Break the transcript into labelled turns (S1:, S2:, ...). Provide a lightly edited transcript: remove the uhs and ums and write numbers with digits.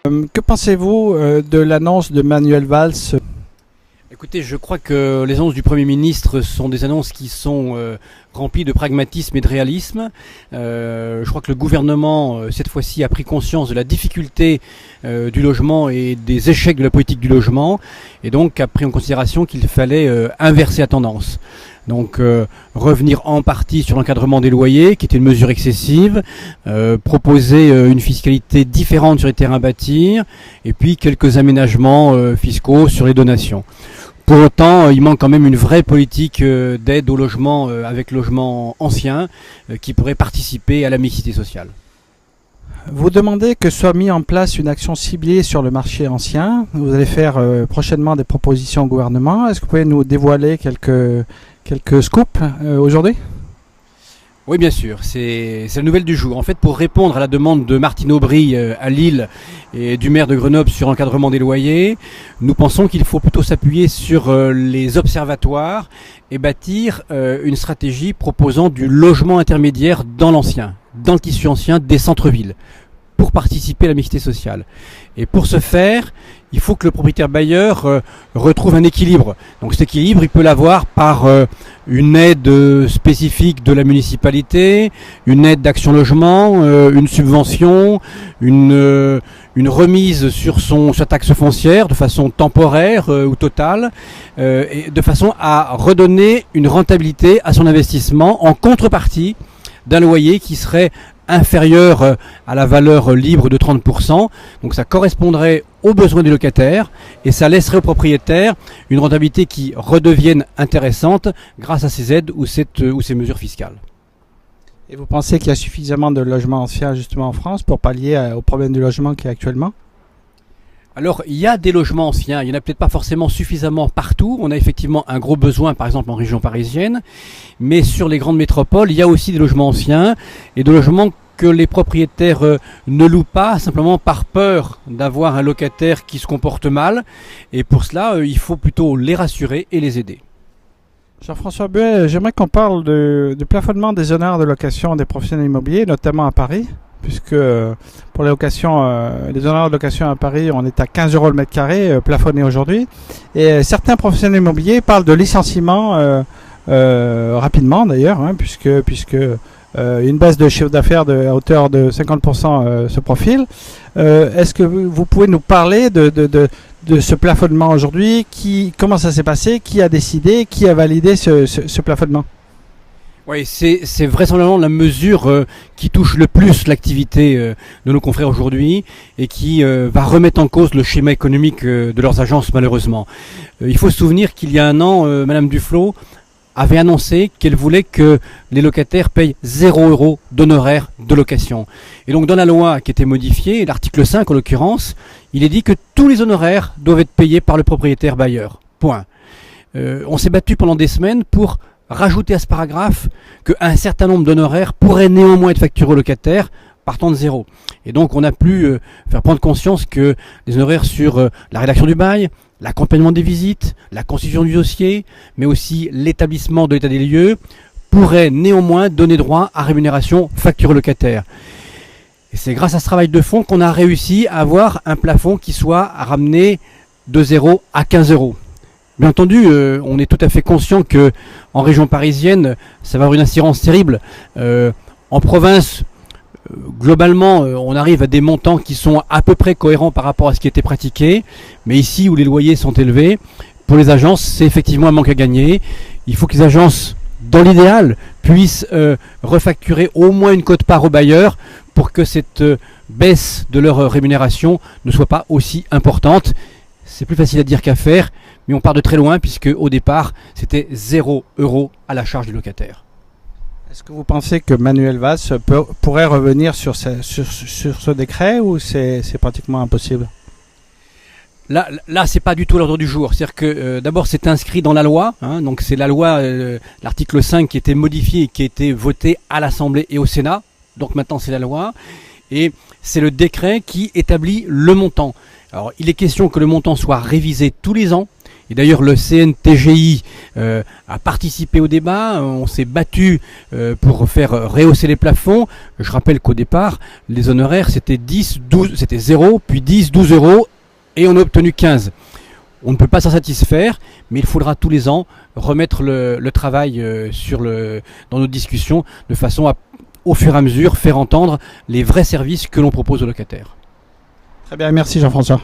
S1: Que pensez-vous de l'annonce de Manuel Valls?
S2: Écoutez, je crois que les annonces du Premier ministre sont des annonces qui sont remplies de pragmatisme et de réalisme. Je crois que le gouvernement, cette fois-ci, a pris conscience de la difficulté du logement et des échecs de la politique du logement, et donc a pris en considération qu'il fallait inverser la tendance. Donc revenir en partie sur l'encadrement des loyers, qui était une mesure excessive, proposer une fiscalité différente sur les terrains à bâtir, et puis quelques aménagements fiscaux sur les donations. Pour autant, il manque quand même une vraie politique d'aide au logement avec logement ancien qui pourrait participer à la mixité sociale.
S1: Vous demandez que soit mis en place une action ciblée sur le marché ancien. Vous allez faire prochainement des propositions au gouvernement. Est-ce que vous pouvez nous dévoiler quelques scoops aujourd'hui?
S2: Oui, bien sûr, c'est la nouvelle du jour. En fait, pour répondre à la demande de Martine Aubry à Lille et du maire de Grenoble sur l'encadrement des loyers, nous pensons qu'il faut plutôt s'appuyer sur les observatoires et bâtir une stratégie proposant du logement intermédiaire dans l'ancien, dans le tissu ancien des centres-villes, pour participer à la mixité sociale. Et pour ce faire, il faut que le propriétaire bailleur retrouve un équilibre. Donc cet équilibre, il peut l'avoir par une aide spécifique de la municipalité, une aide d'Action Logement, une subvention, une remise sur sa taxe foncière de façon temporaire ou totale, et de façon à redonner une rentabilité à son investissement en contrepartie d'un loyer qui serait inférieur à la valeur libre de 30%. Donc ça correspondrait aux besoins des locataires et ça laisserait aux propriétaires une rentabilité qui redevienne intéressante grâce à ces aides ou ces mesures fiscales.
S1: Et vous pensez qu'il y a suffisamment de logements anciens justement en France pour pallier au problème du logement qui est actuellement?
S2: Alors, il y a des logements anciens, il n'y en a peut-être pas forcément suffisamment partout. On a effectivement un gros besoin, par exemple en région parisienne, mais sur les grandes métropoles, il y a aussi des logements anciens et des logements que les propriétaires ne louent pas, simplement par peur d'avoir un locataire qui se comporte mal. Et pour cela, il faut plutôt les rassurer et les aider.
S1: Jean-François Buet, j'aimerais qu'on parle du plafonnement des honoraires de location des professionnels immobiliers, notamment à Paris, puisque pour les locations, les honoraires de location à Paris, on est à 15 € le mètre carré, plafonné aujourd'hui. Et certains professionnels immobiliers parlent de licenciement rapidement d'ailleurs, hein, puisque une baisse de chiffre d'affaires à hauteur de 50% se profile. Est-ce que vous pouvez nous parler de ce plafonnement aujourd'hui? Comment ça s'est passé? Qui a décidé? Qui a validé ce plafonnement?
S2: Oui, c'est vraisemblablement la mesure qui touche le plus l'activité de nos confrères aujourd'hui et qui va remettre en cause le schéma économique de leurs agences malheureusement. Il faut se souvenir qu'il y a un an, Madame Duflot avait annoncé qu'elle voulait que les locataires payent 0 € d'honoraires de location. Et donc dans la loi qui était modifiée, l'article 5 en l'occurrence, il est dit que tous les honoraires doivent être payés par le propriétaire bailleur. Point. On s'est battu pendant des semaines pour rajouter à ce paragraphe qu'un certain nombre d'honoraires pourraient néanmoins être facturés aux locataires partant de zéro. Et donc on a pu faire prendre conscience que les honoraires sur la rédaction du bail, l'accompagnement des visites, la constitution du dossier, mais aussi l'établissement de l'état des lieux, pourraient néanmoins donner droit à rémunération facturée aux locataires. Et c'est grâce à ce travail de fond qu'on a réussi à avoir un plafond qui soit ramené de 0 à 15 €. Bien entendu, on est tout à fait conscient que en région parisienne, ça va avoir une incidence terrible. En province, globalement, on arrive à des montants qui sont à peu près cohérents par rapport à ce qui était pratiqué. Mais ici, où les loyers sont élevés, pour les agences, c'est effectivement un manque à gagner. Il faut que les agences, dans l'idéal, puissent refacturer au moins une quote-part aux bailleurs pour que cette baisse de leur rémunération ne soit pas aussi importante. C'est plus facile à dire qu'à faire, mais on part de très loin puisque au départ, c'était 0 € à la charge du locataire.
S1: Est-ce que vous pensez que Manuel Valls pourrait revenir sur ce décret ou c'est pratiquement impossible?
S2: Là, c'est pas du tout l'ordre du jour. C'est-à-dire que d'abord, c'est inscrit dans la loi. Hein, donc c'est la loi, l'article 5 qui a été modifié et qui a été voté à l'Assemblée et au Sénat. Donc maintenant, c'est la loi. Et c'est le décret qui établit le montant. Alors, il est question que le montant soit révisé tous les ans. Et d'ailleurs, le CNTGI a participé au débat. On s'est battu pour faire rehausser les plafonds. Je rappelle qu'au départ, les honoraires, c'était 10, 12, c'était 0, puis 10, 12 euros, et on a obtenu 15. On ne peut pas s'en satisfaire, mais il faudra tous les ans remettre le travail dans nos discussions, de façon à, au fur et à mesure, faire entendre les vrais services que l'on propose aux locataires.
S1: Très bien, merci Jean-François.